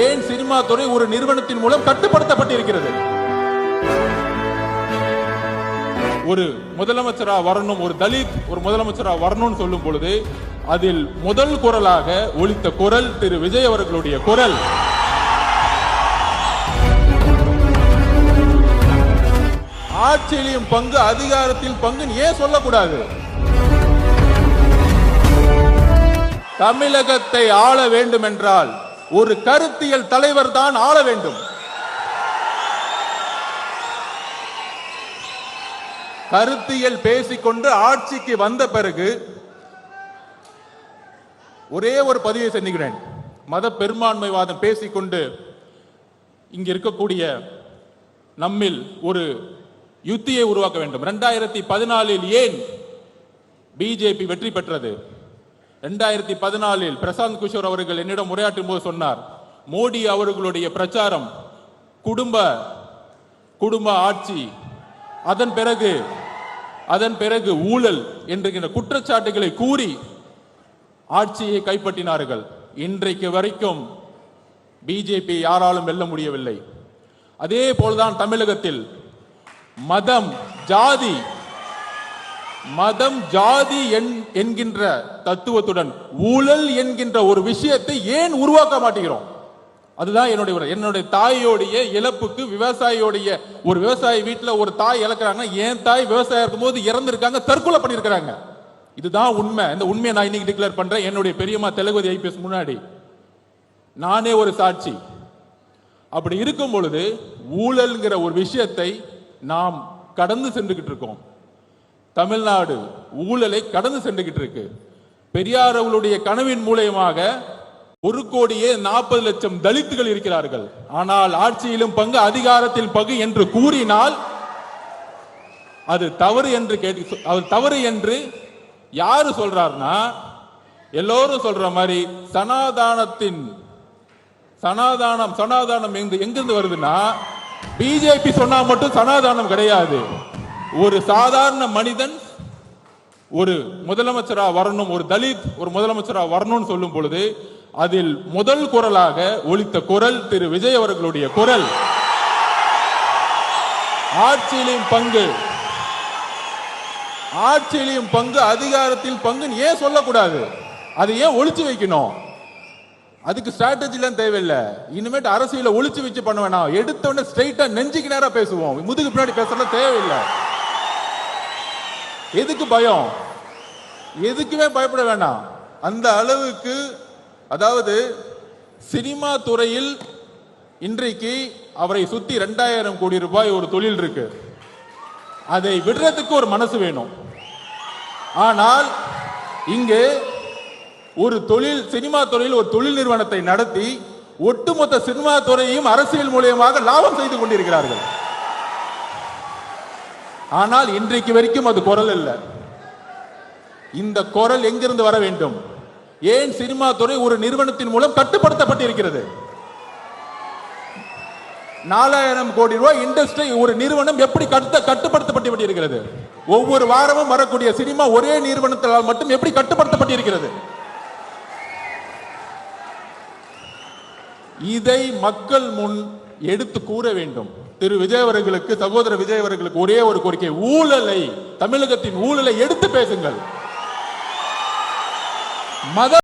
ஏன் சினிமா துறை ஒரு நிறுவனத்தின் மூலம் கட்டுப்படுத்தப்பட்டிருக்கிறது? ஒரு முதலமைச்சரா வரணும், ஒரு தலித் ஒரு முதலமைச்சரா வரணும்னு சொல்லும் பொழுது அதில் முதல் குரலாக ஒலித்த குரல் திரு விஜய் அவர்களுடைய குரல். ஆட்சியிலும் பங்கு, அதிகாரத்தில் பங்கு ஏன் சொல்லக்கூடாது? தமிழகத்தை ஆள வேண்டும் என்றால் ஒரு கருத்தியல் தலைவர் தான் ஆள வேண்டும். கருத்தியல் பேசிக்கொண்டு ஆட்சிக்கு வந்த பிறகு ஒரே ஒரு பதிவை செஞ்சுக்கிறேன். மத பெரும்பான்மைவாதம் பேசிக்கொண்டு இங்க இருக்கக்கூடிய நம்மில் ஒரு யுத்தியை உருவாக்க வேண்டும். 2014 ஏன் பிஜேபி வெற்றி பெற்றது? 2014 பிரசாந்த் கிஷோர் அவர்கள் என்னிடம் உரையாற்றும் போது சொன்னார், மோடி அவர்களுடைய பிரச்சாரம் குடும்ப ஆட்சி, அதன் பிறகு ஊழல் என்கிற குற்றச்சாட்டுகளை கூறி ஆட்சியை கைப்பற்றினார்கள். இன்றைக்கு வரைக்கும் பிஜேபி யாராலும் வெல்ல முடியவில்லை. அதே போல்தான் தமிழகத்தில் மதம் ஜாதி என்கின்ற தத்துவத்துடன் ஊழல் என்கின்ற ஒரு விஷயத்தை ஏன் உருவாக்க மாட்டேங்கிறோம்? அதுதான் என்னுடைய தாயோடைய இழப்புக்கு, விவசாயியோடைய ஒரு விவசாயி வீட்டில் ஒரு தாய் இழக்கிறாங்க, என் தாய் விவசாயம் இருக்கும்போது இறந்திருக்காங்க, தற்கொலை பண்ணியிருக்கிறாங்க. இதுதான் உண்மை. இந்த உண்மையை நான் இன்னைக்கு டிக்ளேர் பண்றேன். என்னுடைய பெரியம்மா தெலுங்கு ஐபிஎஸ் முன்னாடி நானே ஒரு சாட்சி. அப்படி இருக்கும் பொழுது ஊழல்ங்கிற ஒரு விஷயத்தை நாம் கடந்து சென்றுகிட்டு இருக்கோம். தமிழ்நாடு ஊழலை கடந்து சென்றுகிட்டு இருக்கு. பெரியார் அவர்களுடைய கனவின் மூலமாக 1,40,00,000 தலித்துகள் இருக்கிறார்கள். ஆனால் ஆட்சியிலும் பங்கு, அதிகாரத்தில் பங்கு என்று கூறினால் அது தவறு என்று யாரு சொல்றாருன்னா, எல்லோரும் சொல்ற மாதிரி சனாதானம் எங்கிருந்து வருதுன்னா, பிஜேபி சொன்னா மட்டும் சனாதானம் கிடையாது. ஒரு சாதாரண மனிதன் ஒரு முதலமைச்சரா வரணும், ஒரு தலித் ஒரு முதலமைச்சரா வரணும்னு சொல்லும் பொழுது அதில் முதல் குரலாக ஒலித்த குரல் திரு விஜய் அவர்களுடைய குரல். ஆட்சியிலும் பங்கு, அதிகாரத்தில் பங்கு ஏன் சொல்லக்கூடாது? அதை ஏன் ஒளிச்சு வைக்கணும்? அதுக்கு ஸ்ட்ராட்டஜிலாம் தேவையில்லை. இனிமேட்டு அரசியல ஒளிச்சு வச்சு பண்ண வேணாம். எடுத்தோடனே ஸ்ட்ரைட்டா நெஞ்சுக்கு நேரா பேசுவோம். முதுகு பின்னாடி பேசலாம் தேவையில்லை. எதுக்கு பயம்? எதுக்குமே பயப்பட வேண்டாம். அந்த அளவுக்கு, அதாவது சினிமா துறையில் இன்றைக்கு அவரை சுத்தி 2000 கோடி ரூபாய் ஒரு தொழில் இருக்கு. அதை விடுறதுக்கு ஒரு மனசு வேணும். ஆனால் இங்கே ஒரு சினிமா துறையில் ஒரு தொழில் நிறுவனத்தை நடத்தி ஒட்டுமொத்த சினிமா துறையையும் அரசியல் மூலமாக லாபம் செய்து கொண்டிருக்கிறார்கள். ஆனால் இன்றைக்கு வரைக்கும் அது குரல் இல்லை. இந்த குரல் எங்கிருந்து வர வேண்டும்? ஏன் சினிமா துறை ஒரு நிறுவனத்தின் மூலம் கட்டுப்படுத்தப்பட்டிருக்கிறது? 4000 கோடி ரூபாய் இண்டஸ்ட்ரி ஒரு நிறுவனம் எப்படி கட்டுப்படுத்தப்பட்டிருக்கிறது? ஒவ்வொரு வாரமும் வரக்கூடிய சினிமா ஒரே நிறுவனத்தால் மட்டும் எப்படி கட்டுப்படுத்தப்பட்டிருக்கிறது? இதை மக்கள் முன் எடுத்து கூற வேண்டும். திரு விஜய் அவர்களுக்கு, சகோதரர் விஜய் அவர்களுக்கு ஒரே ஒரு கோரிக்கை, தமிழகத்தின் ஊழலை எடுத்து பேசுங்கள். மத